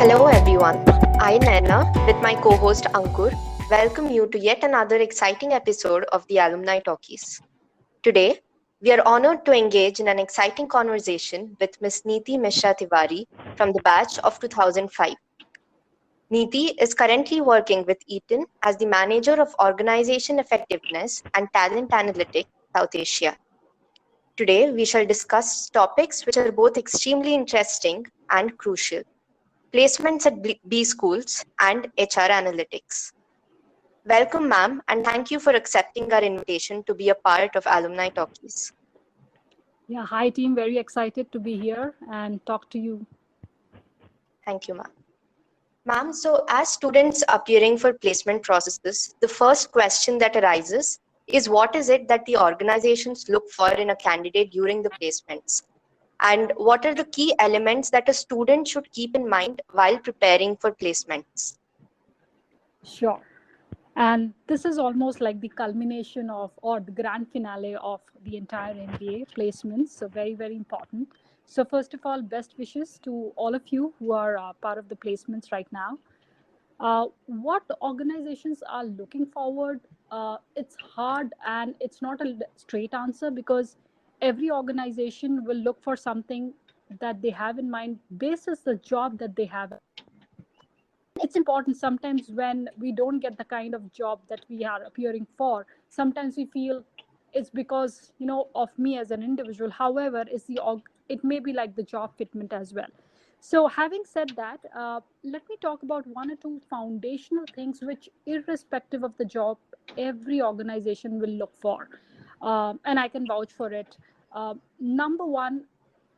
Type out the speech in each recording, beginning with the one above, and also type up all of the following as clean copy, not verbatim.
Hello everyone, I Naina with my co-host Ankur welcome you to yet another exciting episode of the Alumni Talkies. Today, we are honored to engage in an exciting conversation with Ms. Niti Misra Tiwary from the batch of 2005. Niti is currently working with Eaton as the Manager of Organization Effectiveness and Talent Analytics South Asia. Today, we shall discuss topics which are both extremely interesting and crucial: placements at B schools and HR analytics. Welcome, ma'am, and thank you for accepting our invitation to be a part of Alumni Talkies. Yeah, hi team. Very excited to be here and talk to you. Thank you, ma'am. Ma'am, so as students appearing for placement processes, the first question that arises is what is it that the organizations look for in a candidate during the placements? And what are the key elements that a student should keep in mind while preparing for placements? Sure. And this is almost like the culmination of, or the grand finale of the entire MBA placements. So very, very important. So first of all, best wishes to all of you who are part of the placements right now. What organizations are looking forward, it's hard and it's not a straight answer because every organization will look for something that they have in mind basis the job that they have. It's important sometimes when we don't get the kind of job that we are appearing for. Sometimes we feel it's because of me as an individual. However, it may be like the job fitment as well. So having said that, let me talk about one or two foundational things which, irrespective of the job, every organization will look for, and I can vouch for it. Number one,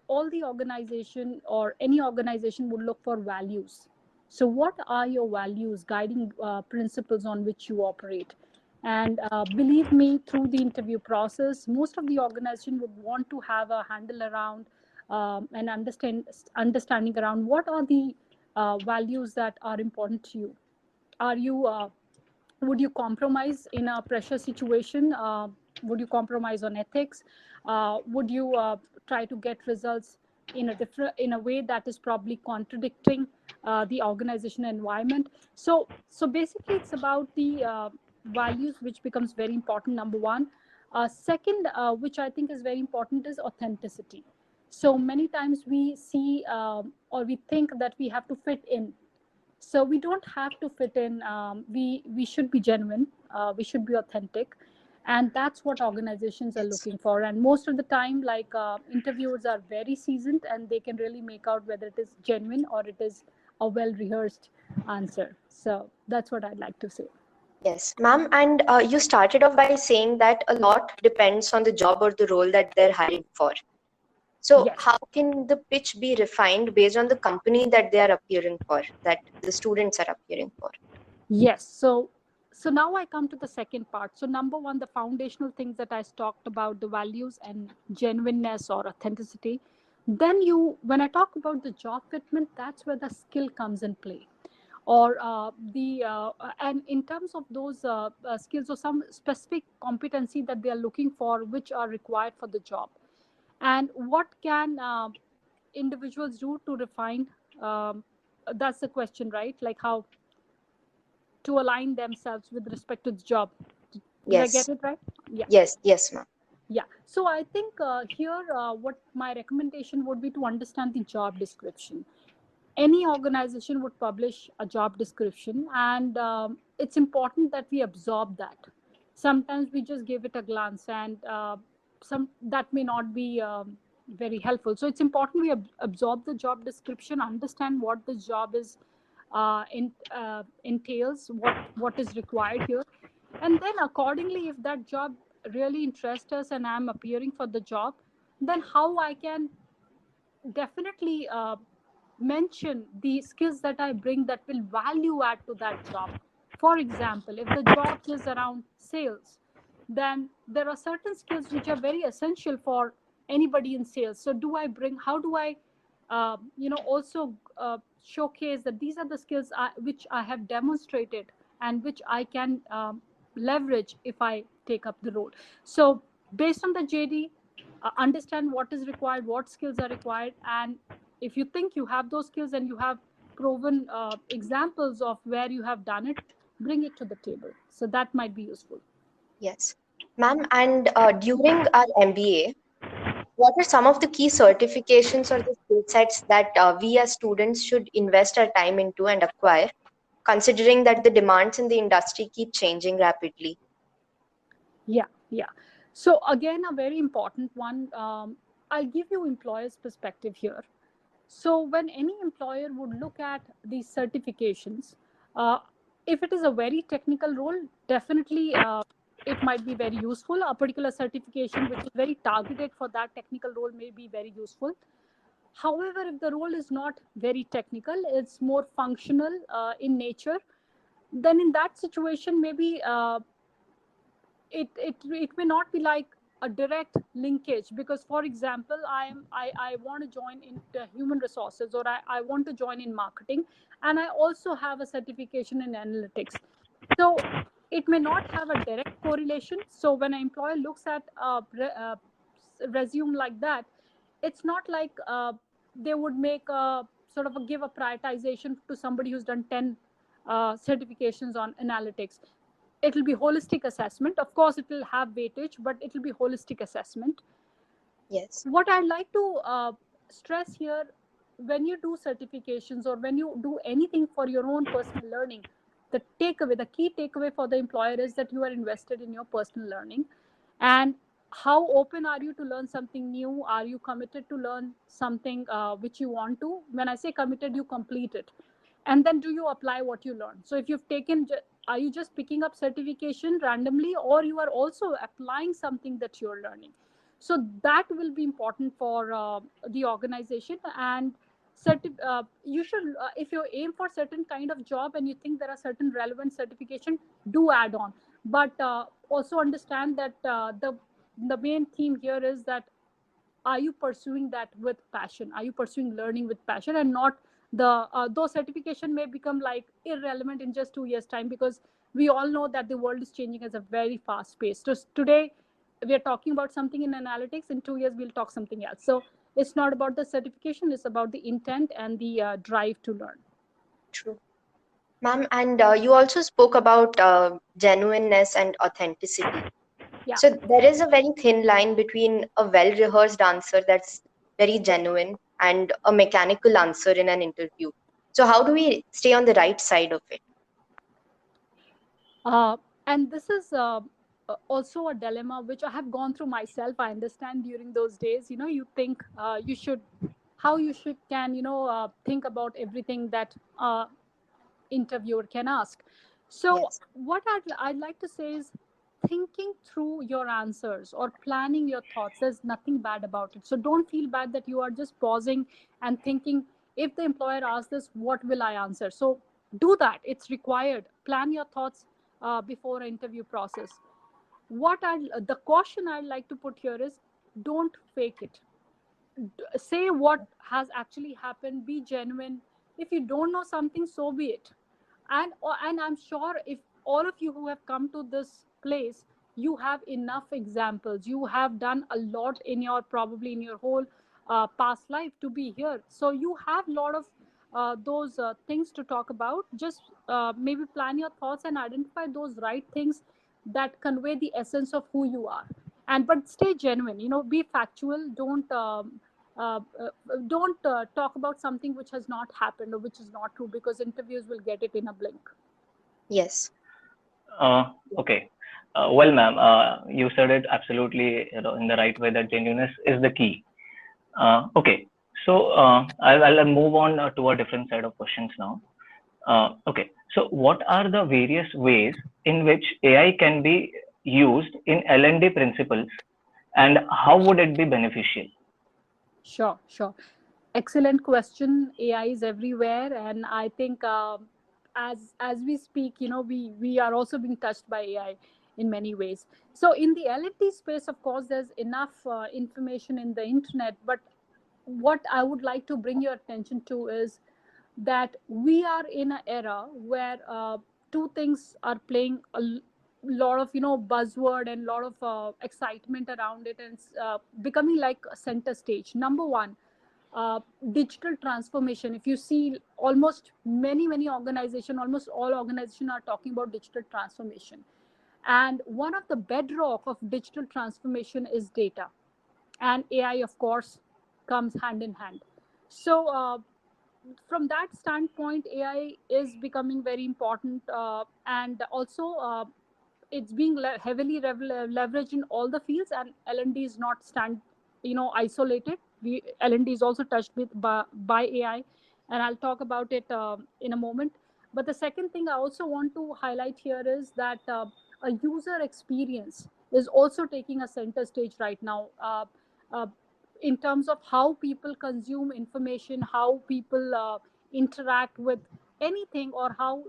all the organization or any organization would look for values. So what are your values, guiding principles on which you operate? And believe me, through the interview process, most of the organization would want to have a handle around and understanding around what are the values that are important to you. Are you would you compromise in a pressure situation? Would you compromise on ethics? Would you try to get results in a way that is probably contradicting the organization environment? So basically it's about the values, which becomes very important, number one. Second, which I think is very important, is authenticity. So many times we see or we think that we have to fit in. So we don't have to fit in. We should be genuine. We should be authentic, and that's what organizations are looking for. And most of the time, like interviewers are very seasoned, and they can really make out whether it is genuine or it is a well rehearsed answer. So that's what I'd like to say. Yes, ma'am. And you started off by saying that a lot depends on the job or the role that they're hiring for. So Yes. how can the pitch be refined based on the company that they are appearing for, that the students are appearing for? Yes. So now I come to the second part. So number one, the foundational things that I talked about, the values and genuineness or authenticity. Then when I talk about the job fitment, that's where the skill comes in play. Or and in terms of those skills or some specific competency that they are looking for, which are required for the job. And what can individuals do to refine? That's the question, right? Like how to align themselves with respect to the job. Did I Yes, get it right? Yeah. yes, ma'am. Yeah. So I think here, what my recommendation would be to understand the job description. Any organization would publish a job description, and it's important that we absorb that. Sometimes we just give it a glance, and some that may not be very helpful. So it's important we absorb the job description, understand what the job is entails, what is required here, and then accordingly, if that job really interests us and I'm appearing for the job, then how I can definitely mention the skills that I bring that will value add to that job. For example, if the job is around sales, then there are certain skills which are very essential for anybody in sales. So how do I also showcase that these are the skills which I have demonstrated and which I can leverage if I take up the role. So based on the JD, understand what is required, what skills are required, and if you think you have those skills and you have proven examples of where you have done it, bring it to the table. So that might be useful. Yes. Ma'am, and during our MBA, what are some of the key certifications or the skill sets that we as students should invest our time into and acquire, considering that the demands in the industry keep changing rapidly? Yeah. So again, a very important one. I'll give you employer's perspective here. So when any employer would look at these certifications, uh, if it is a very technical role, definitely it might be very useful. A particular certification which is very targeted for that technical role may be very useful. However, if the role is not very technical, it's more functional in nature, then in that situation, maybe it may not be like a direct linkage, because for example, I want to join in human resources, or I want to join in marketing, and I also have a certification in analytics. So it may not have a direct correlation. So when an employer looks at a resume like that, it's not like they would make a sort of give a prioritization to somebody who's done 10 certifications on analytics. It will be holistic assessment. Of course it will have weightage, but it will be holistic assessment. Yes. What I'd like to stress here, when you do certifications or when you do anything for your own personal learning, the key takeaway for the employer is that you are invested in your personal learning. And how open are you to learn something new? Are you committed to learn something which you want to? When I say committed, you complete it. And then do you apply what you learn? So if you've taken, are you just picking up certification randomly, or you are also applying something that you're learning? So that will be important for the organization. And you should, if you aim for certain kind of job and you think there are certain relevant certification, do add on. But also understand that the main theme here is that, are you pursuing that with passion? Are you pursuing learning with passion, and not the those certification may become like irrelevant in just 2 years time, because we all know that the world is changing at a very fast pace. So today we are talking about something in analytics, in 2 years we'll talk something else. So it's not about the certification, it's about the intent and the drive to learn. True. Ma'am, and you also spoke about genuineness and authenticity. Yeah. So there is a very thin line between a well-rehearsed answer that's very genuine and a mechanical answer in an interview. So how do we stay on the right side of it? Uh, and this is also a dilemma which I have gone through myself. I understand during those days, you think you should, how you should can, think about everything that interviewer can ask. So Yes. what I'd like to say is, thinking through your answers or planning your thoughts, there's nothing bad about it. So don't feel bad that you are just pausing and thinking, if the employer asks this, what will I answer? So do that. It's required. Plan your thoughts before an interview process. The caution I'd like to put here is, don't fake it. Say what has actually happened. Be genuine. If you don't know something, so be it. And I'm sure if all of you who have come to this place, you have enough examples. You have done a lot in your, probably in your whole past life to be here. So you have a lot of those things to talk about. Just maybe plan your thoughts and identify those right things that convey the essence of who you are. And but stay genuine. Be factual. Uh, uh, don't talk about something which has not happened or which is not true, because interviews will get it in a blink. Yes. Okay. Well, ma'am, you said it absolutely, in the right way, that genuineness is the key. Okay. So I'll move on to a different set of questions now. Okay. So what are the various ways in which AI can be used in L&D principles, and how would it be beneficial? Sure. Excellent question. AI is everywhere, and I think as we speak, we are also being touched by AI in many ways. So in the L&D space, of course, there's enough information in the internet, but what I would like to bring your attention to is that we are in an era where two things are playing lot of buzzword and lot of excitement around it, and it's becoming like a center stage. Number one, digital transformation. If you see, almost many organizations, almost all organizations are talking about digital transformation. And one of the bedrock of digital transformation is data, and AI, of course, comes hand in hand. So from that standpoint, AI is becoming very important, and also it's being heavily leveraged in all the fields, and L&D is not isolated. L&D is also touched with by AI, and I'll talk about it in a moment. But the second thing I also want to highlight here is that a user experience is also taking a center stage right now, uh, in terms of how people consume information, how people interact with anything, or how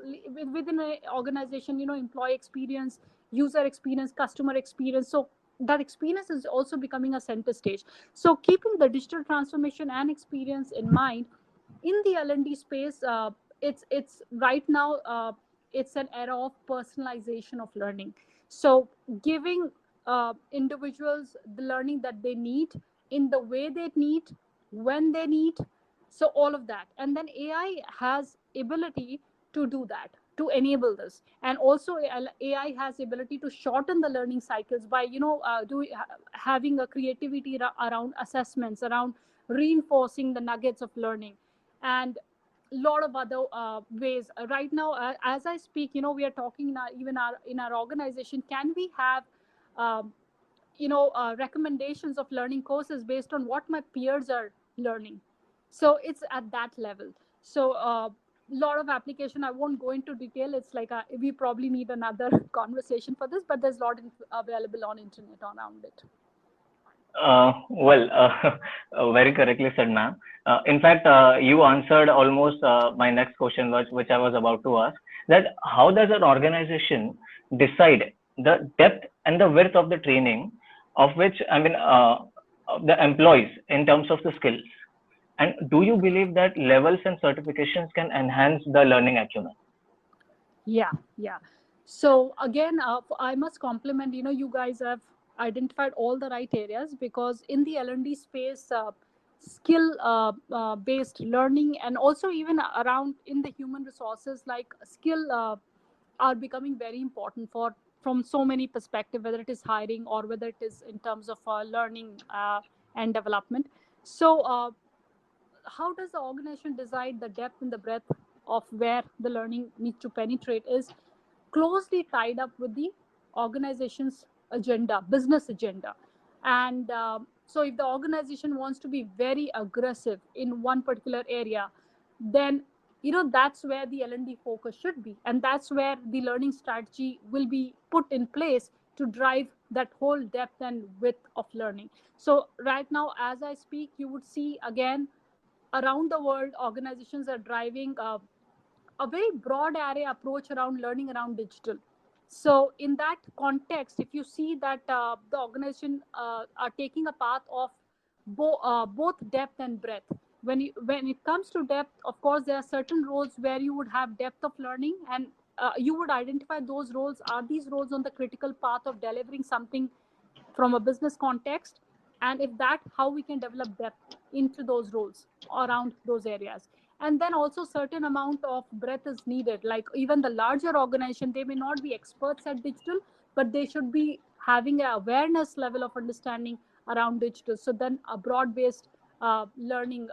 within an organization, employee experience, user experience, customer experience. So that experience is also becoming a center stage. So keeping the digital transformation and experience in mind, in the L&D space, it's right now, it's an era of personalization of learning. So giving individuals the learning that they need, in the way they need, when they need. So all of that, and then AI has ability to do that, to enable this. And also AI has ability to shorten the learning cycles by having a creativity around assessments, around reinforcing the nuggets of learning, and a lot of other ways. Right now, as I speak, we are talking in in our organization, can we have recommendations of learning courses based on what my peers are learning. So it's at that level. So lot of application, I won't go into detail. It's like we probably need another conversation for this, but there's a lot available on internet around it. Well, very correctly said, ma'am. In fact, you answered almost my next question, which I was about to ask, that how does an organization decide the depth and the width of the training of which, the employees in terms of the skills? And do you believe that levels and certifications can enhance the learning acumen? Yeah. So again, I must compliment, you guys have identified all the right areas, because in the L&D space, skill based learning, and also even around in the human resources, like skill are becoming very important from so many perspectives, whether it is hiring or whether it is in terms of learning and development. So how does the organization decide the depth and the breadth of where the learning needs to penetrate is closely tied up with the organization's agenda, business agenda. And so if the organization wants to be very aggressive in one particular area, then that's where the L&D focus should be, and that's where the learning strategy will be put in place to drive that whole depth and width of learning. So right now, as I speak, you would see again around the world, organizations are driving a very broad array approach around learning around digital. So in that context, if you see that the organization are taking a path of both depth and breadth. When it comes to depth, of course, there are certain roles where you would have depth of learning, and you would identify those roles. Are these roles on the critical path of delivering something from a business context? And if that, how we can develop depth into those roles around those areas. And then also certain amount of breadth is needed. Like even the larger organization, they may not be experts at digital, but they should be having an awareness level of understanding around digital. So then a broad-based learning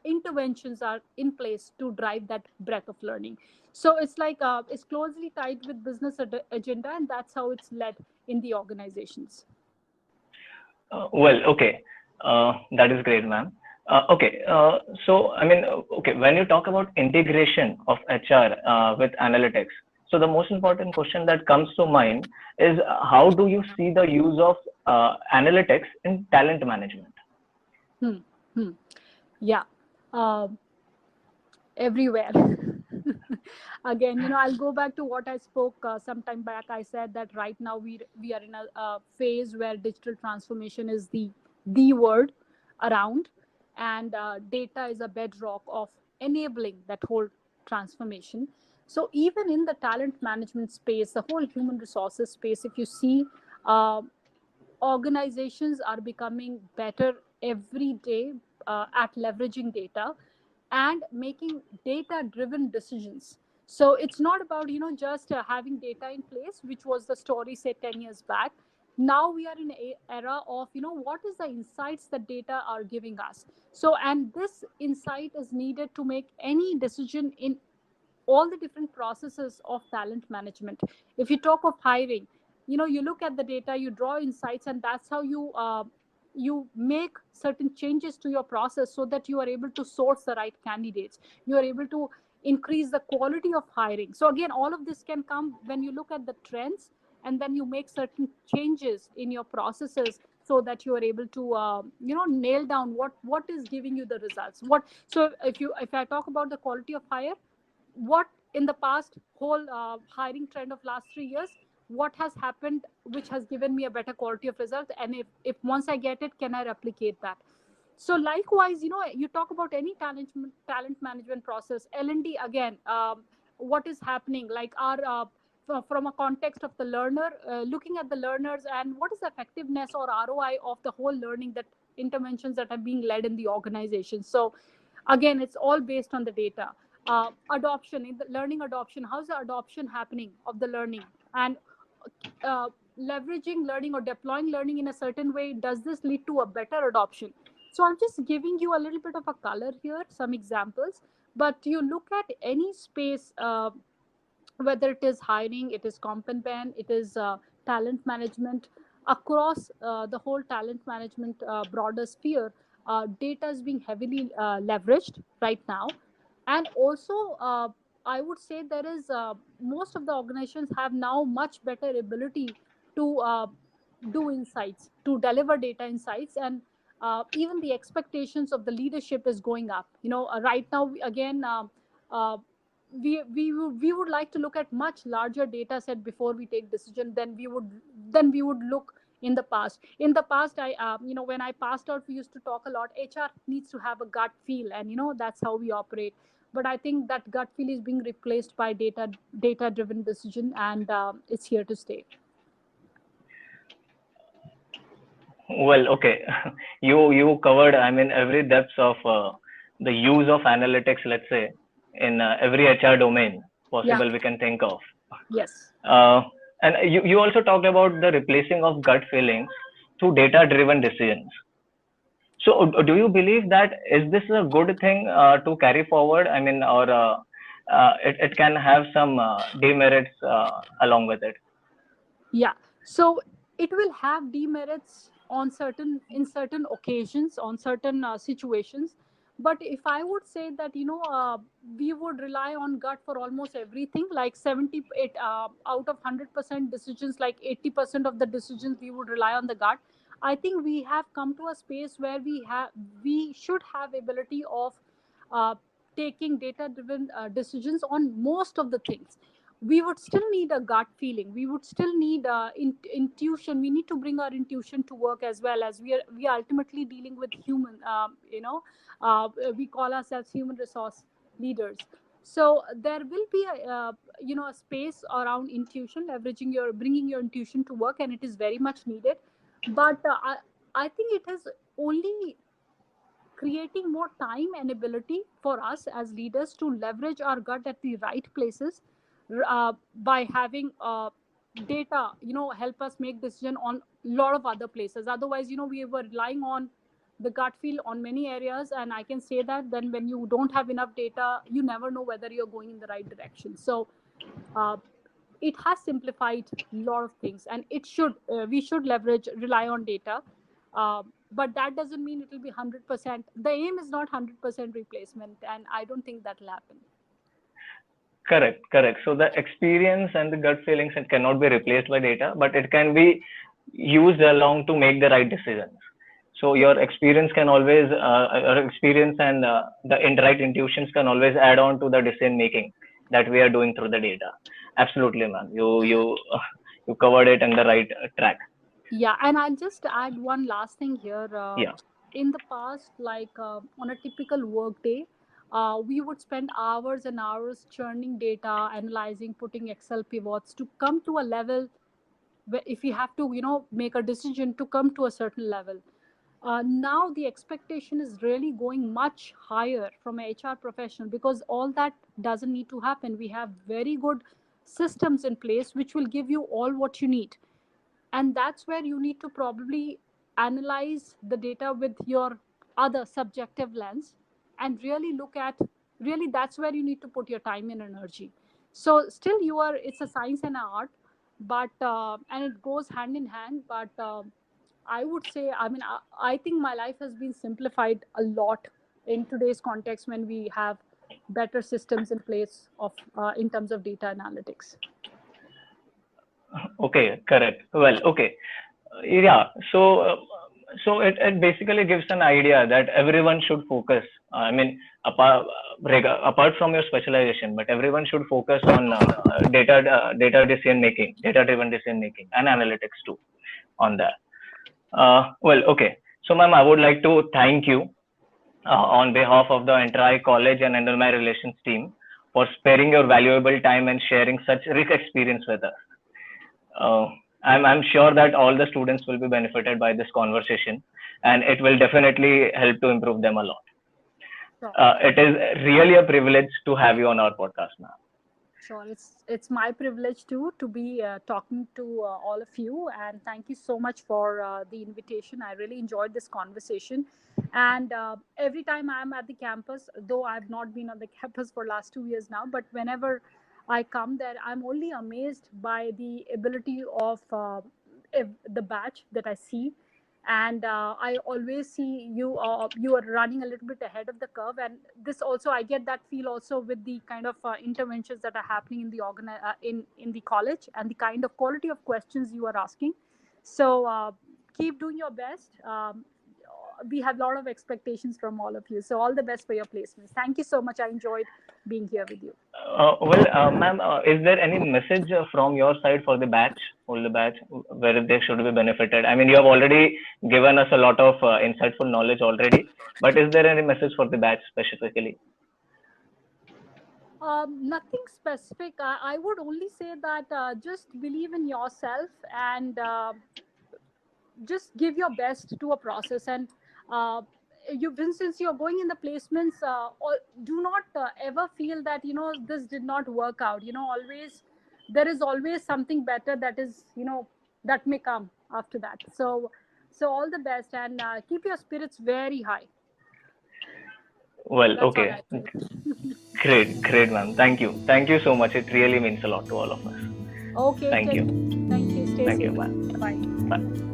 interventions are in place to drive that breadth of learning. So it's like it's closely tied with business agenda, and that's how it's led in the organizations. Well, okay, that is great, ma'am. Okay, when you talk about integration of HR with analytics, so the most important question that comes to mind is how do you see the use of analytics in talent management? Yeah, everywhere. Again, I'll go back to what I spoke some time back. I said that right now we are in a phase where digital transformation is the word around, and data is a bedrock of enabling that whole transformation. So even in the talent management space, the whole human resources space, if you see, organizations are becoming better every day at leveraging data and making data-driven decisions. So it's not about just having data in place, which was the story say 10 years back. Now we are in an era of what is the insights that data are giving us. So, and this insight is needed to make any decision in all the different processes of talent management. If you talk of hiring, you look at the data, you draw insights, and that's how you make certain changes to your process so that you are able to source the right candidates. You are able to increase the quality of hiring. So again, all of this can come when you look at the trends, and then you make certain changes in your processes so that you are able to nail down what is giving you the results. So if I talk about the quality of hire, what in the past whole hiring trend of last 3 years, what has happened which has given me a better quality of result, and if once I get it, can I replicate that? So likewise, you talk about any talent management process, L&D again, what is happening, like our from a context of the learner, looking at the learners and what is the effectiveness or ROI of the whole learning, that interventions that are being led in the organization. So again, it's all based on the data. Adoption, in the learning adoption, how's the adoption happening of the learning, and leveraging learning or deploying learning in a certain way, does this lead to a better adoption? So I'm just giving you a little bit of a color here, some examples. But you look at any space, whether it is hiring, it is comp and ben, it is talent management, across the whole talent management broader sphere, data is being heavily leveraged right now. And also, I would say there is most of the organizations have now much better ability to do insights, to deliver data insights, and even the expectations of the leadership is going up. Right now, again, uh, we would like to look at much larger data set before we take decision than we would look in the past. In the past, I when I passed out, we used to talk a lot. HR needs to have a gut feel, and that's how we operate. But I think that gut feel is being replaced by data driven decision, and it's here to stay. Well, okay. You covered, I mean, every depth of the use of analytics, let's say, in every HR domain possible we can think of. Yes. And you also talked about the replacing of gut feelings through data-driven decisions. So do you believe that is this a good thing to carry forward? I mean, or it can have some demerits along with it? Yeah. So it will have demerits in certain occasions, on certain situations. But if I would say that we would rely on gut for almost everything, like 78 out of 100% decisions, like 80% of the decisions we would rely on the gut. I think we have come to a space where we should have ability of taking data driven decisions on most of the things. We would still need a gut feeling, we would still need intuition. We need to bring our intuition to work, as well as we are ultimately dealing with human, we call ourselves human resource leaders. So there will be a space around intuition, bringing your intuition to work, and it is very much needed. But I think it is only creating more time and ability for us as leaders to leverage our gut at the right places, by having data help us make decision on a lot of other places. Otherwise, we were relying on the gut feel on many areas, and I can say that then when you don't have enough data, you never know whether you're going in the right direction. So it has simplified a lot of things, and we should rely on data. But that doesn't mean it will be 100%. The aim is not 100% replacement, and I don't think that will happen. Correct. So the experience and the gut feelings, it cannot be replaced by data, but it can be used along to make the right decisions. So your experience can always, your experience and the right intuitions can always add on to the decision making that we are doing through the data. Absolutely, ma'am. You covered it in the right track. Yeah, and I'll just add one last thing here. Yeah. In the past, like on a typical work day, we would spend hours and hours churning data, analyzing, putting Excel pivots to come to a level where if you have to, make a decision to come to a certain level. now the expectation is really going much higher from a HR professional, because all that doesn't need to happen. We have very good systems in place which will give you all what you need. And that's where you need to probably analyze the data with your other subjective lens and really look at, really that's where you need to put your time and energy. So still it's a science and an art, but and it goes hand in hand. But I would say, I think my life has been simplified a lot in today's context when we have better systems in place of in terms of data analytics. Okay, correct. Well, okay. Yeah. So it basically gives an idea that everyone should focus. Apart from your specialization, but everyone should focus on data decision making, data-driven decision making, and analytics too on that. Well, okay. So, ma'am, I would like to thank you on behalf of the entire college and alumni relations team for sparing your valuable time and sharing such rich experience with us. I'm sure that all the students will be benefited by this conversation, and it will definitely help to improve them a lot. Sure. It is really a privilege to have you on our podcast, ma'am. Sure, it's my privilege too to be talking to all of you, and thank you so much for the invitation. I really enjoyed this conversation, and every time I'm at the campus, though I've not been on the campus for last 2 years now, but whenever I come there, I'm only amazed by the ability of the batch that I see. And I always see you are running a little bit ahead of the curve, and this also, I get that feel also with the kind of interventions that are happening in the in the college, and the kind of quality of questions you are asking. So keep doing your best. We have a lot of expectations from all of you, so all the best for your placements. Thank you so much. I enjoyed being here with you. Ma'am, is there any message from your side for the batch, where they should be benefited? I mean, you have already given us a lot of insightful knowledge already, but is there any message for the batch specifically? Nothing specific. I would only say that just believe in yourself, and just give your best to a process. And since you're going in the placements, do not ever feel that this did not work out. Always there is always something better that is that may come after that. So all the best, and keep your spirits very high. Well, That's okay. Great, ma'am. Thank you so much. It really means a lot to all of us. Okay. Thank you. Thank you. Stay safe. You, ma'am. Bye. Bye.